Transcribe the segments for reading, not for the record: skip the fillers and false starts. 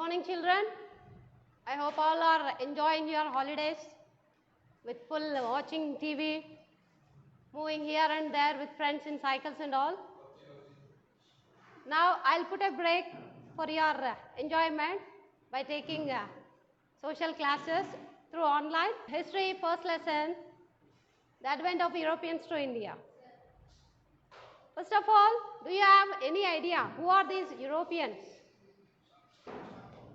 morning, children. I hope all are enjoying your holidays with full watching TV, moving here and there with friends in cycles and all. Now, I'll put a break for your enjoyment by taking social classes through online. History first lesson, the advent of Europeans to India. First of all, do you have any idea who are these Europeans?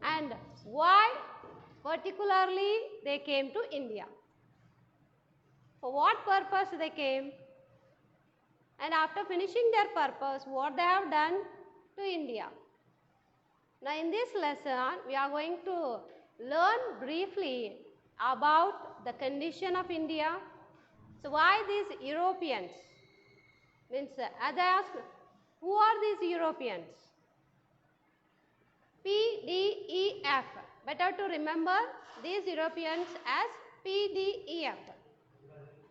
And why particularly they came to India? For what purpose they came? And after finishing their purpose, what they have done to India? Now in this lesson, we are going to learn briefly about the condition of India. So why these Europeans? Means as I ask, who are these Europeans? PDEF. Better to remember these Europeans as PDEF.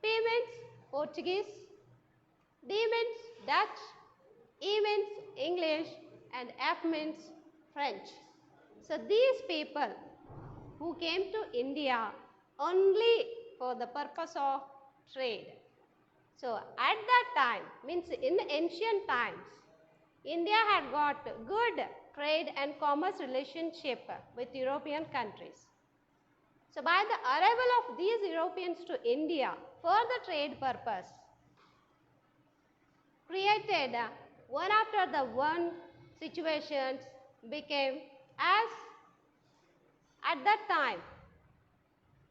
P means Portuguese, D means Dutch, E means English, and F means French. So these people who came to India only for the purpose of trade. So at that time, means in ancient times, India had got good trade and commerce relationship with European countries. So by the arrival of these Europeans to India for the trade purpose, created one after the one situations became as at that time.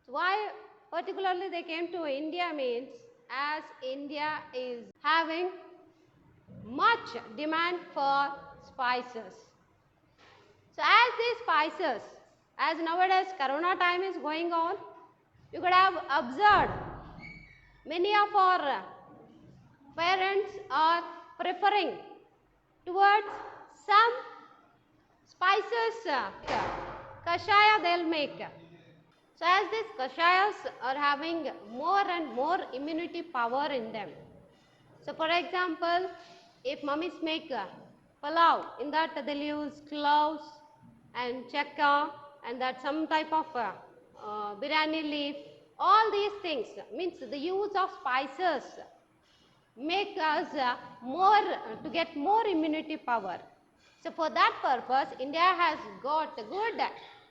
So why particularly they came to India means as India is having much demand for spices. So as these spices, as nowadays Corona time is going on, you could have observed many of our parents are preferring towards some spices, kashaya they'll make. So as these kashayas are having more and more immunity power in them. So for example, if mummies make palau, in that they'll use cloves and chakka and that some type of biryani leaf. All these things means the use of spices make us to get more immunity power. So for that purpose, India has got good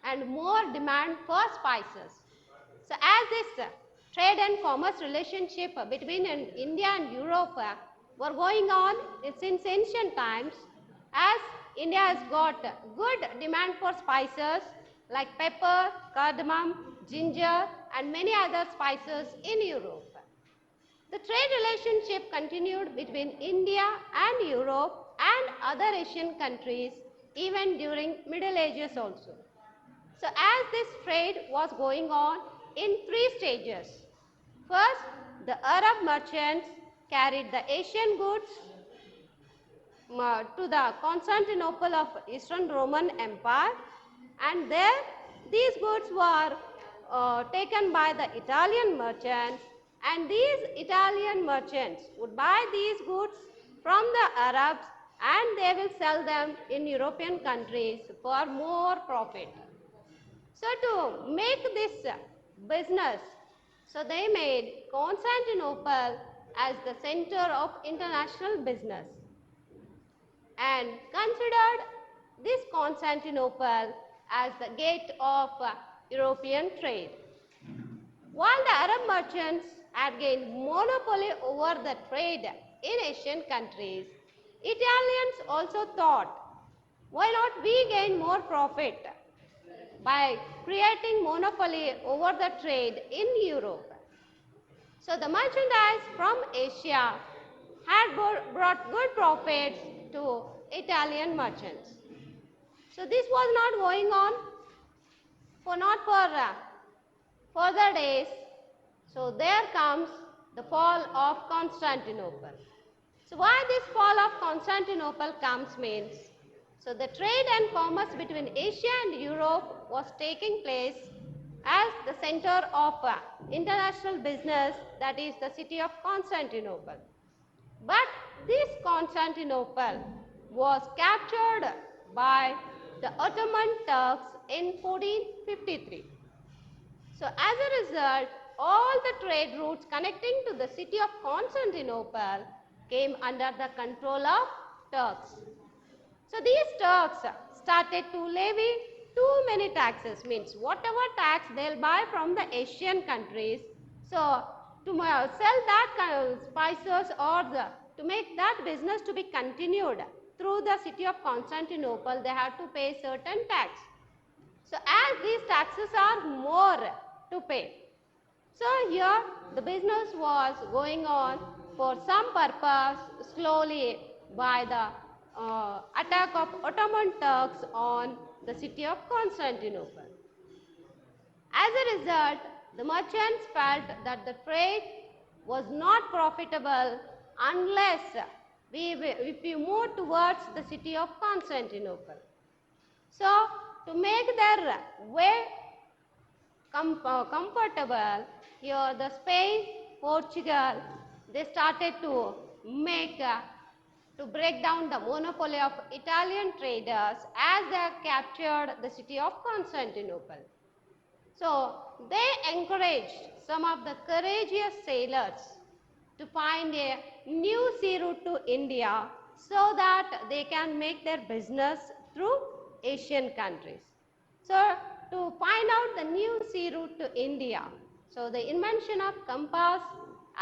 and more demand for spices. So as this trade and commerce relationship between India and Europe were going on since ancient times, as India has got good demand for spices like pepper, cardamom, ginger and many other spices in Europe. The trade relationship continued between India and Europe and other Asian countries even during Middle Ages also. So as this trade was going on in three stages. First, the Arab merchants carried the Asian goods to the Constantinople of Eastern Roman Empire, and there these goods were taken by the Italian merchants, and these Italian merchants would buy these goods from the Arabs and they will sell them in European countries for more profit. So to make this business, so they made Constantinople as the center of international business and considered this Constantinople as the gate of European trade. While the Arab merchants had gained monopoly over the trade in Asian countries, Italians also thought, why not we gain more profit by creating monopoly over the trade in Europe? So the merchandise from Asia had brought good profits to Italian merchants. So this was not going on for further days. So there comes the fall of Constantinople. So why this fall of Constantinople comes means, so the trade and commerce between Asia and Europe was taking place as the center of international business, that is the city of Constantinople. But this Constantinople was captured by the Ottoman Turks in 1453. So as a result, all the trade routes connecting to the city of Constantinople came under the control of Turks. So these Turks started to levy too many taxes, means whatever tax they'll buy from the Asian countries. So to sell that kind of spices or to make that business to be continued through the city of Constantinople, they have to pay certain tax. So as these taxes are more to pay. So here the business was going on for some purpose slowly by the attack of Ottoman Turks on the city of Constantinople. As a result, the merchants felt that the trade was not profitable unless if we move towards the city of Constantinople. So to make their way comfortable, here the Spain, Portugal, they started to make to break down the monopoly of Italian traders as they captured the city of Constantinople. So they encouraged some of the courageous sailors to find a new sea route to India so that they can make their business through Asian countries. So to find out the new sea route to India, so the invention of compass,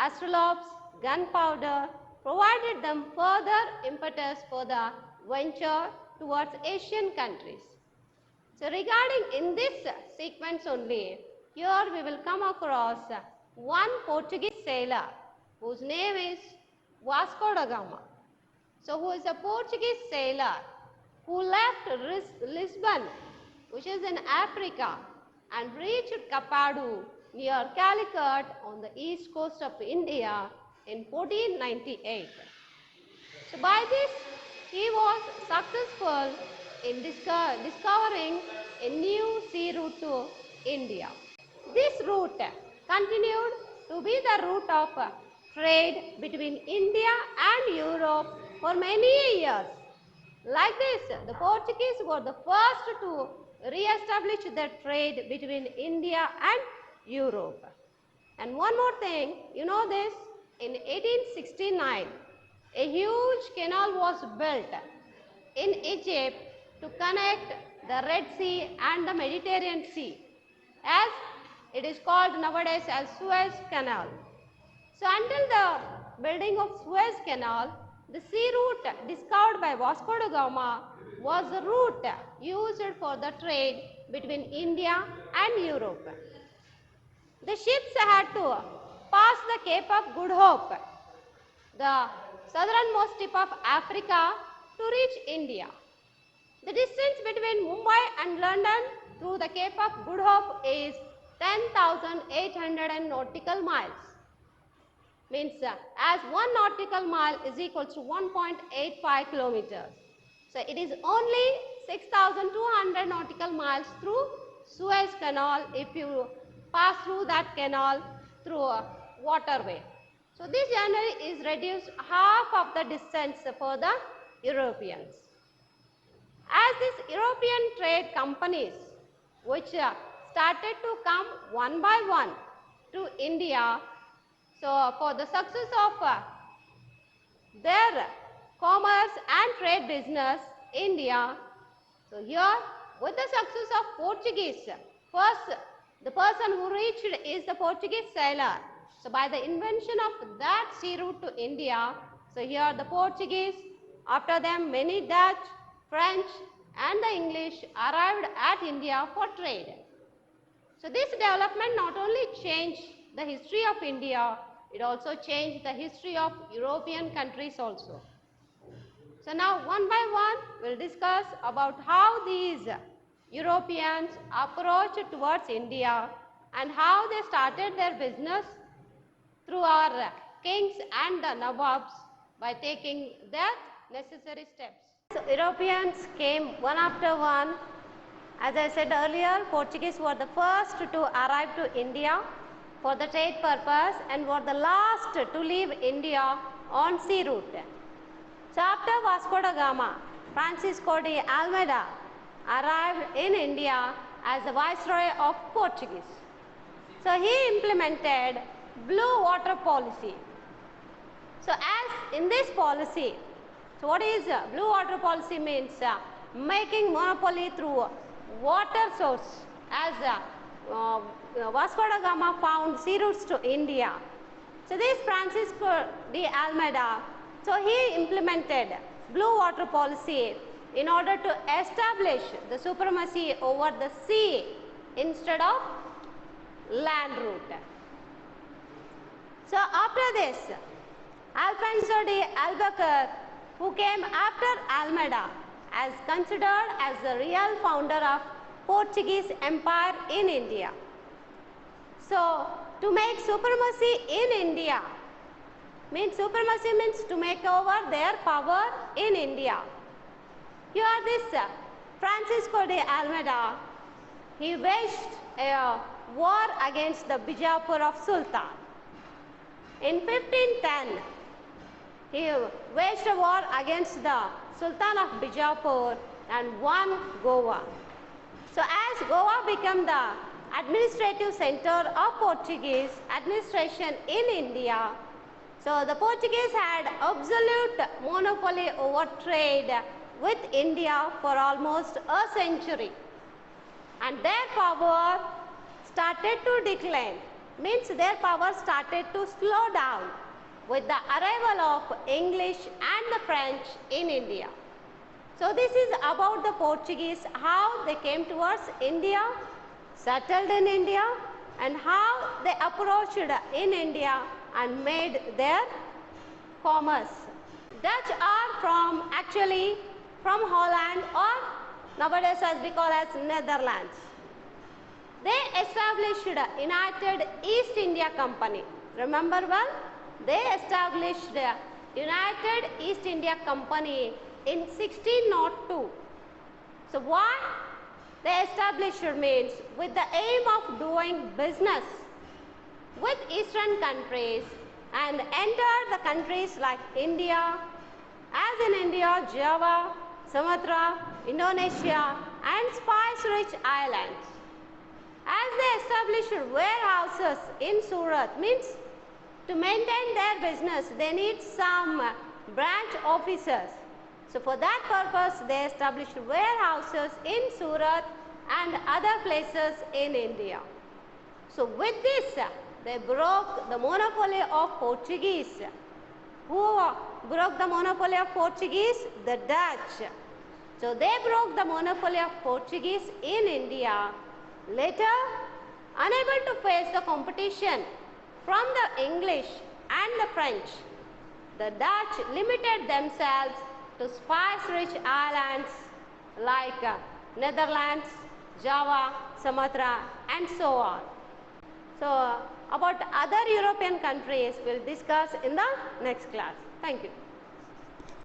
astrolabes, gunpowder provided them further impetus for the venture towards Asian countries. So regarding in this sequence only, here we will come across one Portuguese sailor whose name is Vasco da Gama. So who is a Portuguese sailor who left Lisbon, which is in Africa, and reached Kapadu near Calicut on the east coast of India in 1498. So by this he was successful in discovering a new sea route to India. This route continued to be the route of trade between India and Europe for many years. Like this, the Portuguese were the first to re-establish their trade between India and Europe. And one more thing, you know this, in 1869, a huge canal was built in Egypt to connect the Red Sea and the Mediterranean Sea, as it is called nowadays as Suez Canal. So until the building of Suez Canal, the sea route discovered by Vasco da Gama was the route used for the trade between India and Europe. The ships had to pass the Cape of Good Hope, the southernmost tip of Africa, to reach India. The distance between Mumbai and London through the Cape of Good Hope is 10,800 nautical miles. Means as 1 nautical mile is equal to 1.85 kilometers. So it is only 6,200 nautical miles through Suez Canal if you pass through that canal through a waterway. So this journey is reduced half of the distance for the Europeans. As these European trade companies which started to come one by one to India, so for the success of their commerce and trade business, India, so here with the success of Portuguese, first the person who reached is the Portuguese sailor. So by the invention of that sea route to India, so here the Portuguese, after them many Dutch, French and the English arrived at India for trade. So this development not only changed the history of India, it also changed the history of European countries also. So now one by one we will discuss about how these Europeans approached towards India and how they started their business through our kings and the Nawabs by taking their necessary steps. So Europeans came one after one. As I said earlier, Portuguese were the first to arrive to India for the trade purpose and were the last to leave India on sea route. So after Vasco da Gama, Francisco de Almeida arrived in India as the Viceroy of Portuguese. So he implemented blue water policy. So as in this policy, so what is blue water policy means making monopoly through water source, as Vasco da Gama found sea routes to India. So this Francisco de Almeida, so he implemented blue water policy in order to establish the supremacy over the sea instead of land route. So after this, Alfonso de Albuquerque, who came after Almeida, as considered as the real founder of Portuguese Empire in India. So to make supremacy in India, supremacy means to make over their power in India. Here this Francisco de Almeida, he waged a war against the Bijapur of Sultan. In 1510, he waged a war against the Sultan of Bijapur and won Goa. So as Goa became the administrative center of Portuguese administration in India, so the Portuguese had absolute monopoly over trade with India for almost a century, and their power started to decline, means their power started to slow down with the arrival of English and the French in India. So this is about the Portuguese, how they came towards India, settled in India, and how they approached in India and made their commerce. Dutch are actually from Holland, or nowadays as we call as Netherlands. They established United East India Company. Remember well? They established United East India Company in 1602. So what they established means with the aim of doing business with eastern countries and enter the countries like India, as in India, Java, Sumatra, Indonesia and spice-rich islands. As they established warehouses in Surat, means to maintain their business, they need some branch officers. So for that purpose, they established warehouses in Surat and other places in India. So with this, they broke the monopoly of Portuguese. Who broke the monopoly of Portuguese? The Dutch. So they broke the monopoly of Portuguese in India. Later, unable to face the competition from the English and the French, the Dutch limited themselves to spice-rich islands like Netherlands, Java, Sumatra and so on. So about other European countries we'll discuss in the next class. Thank you.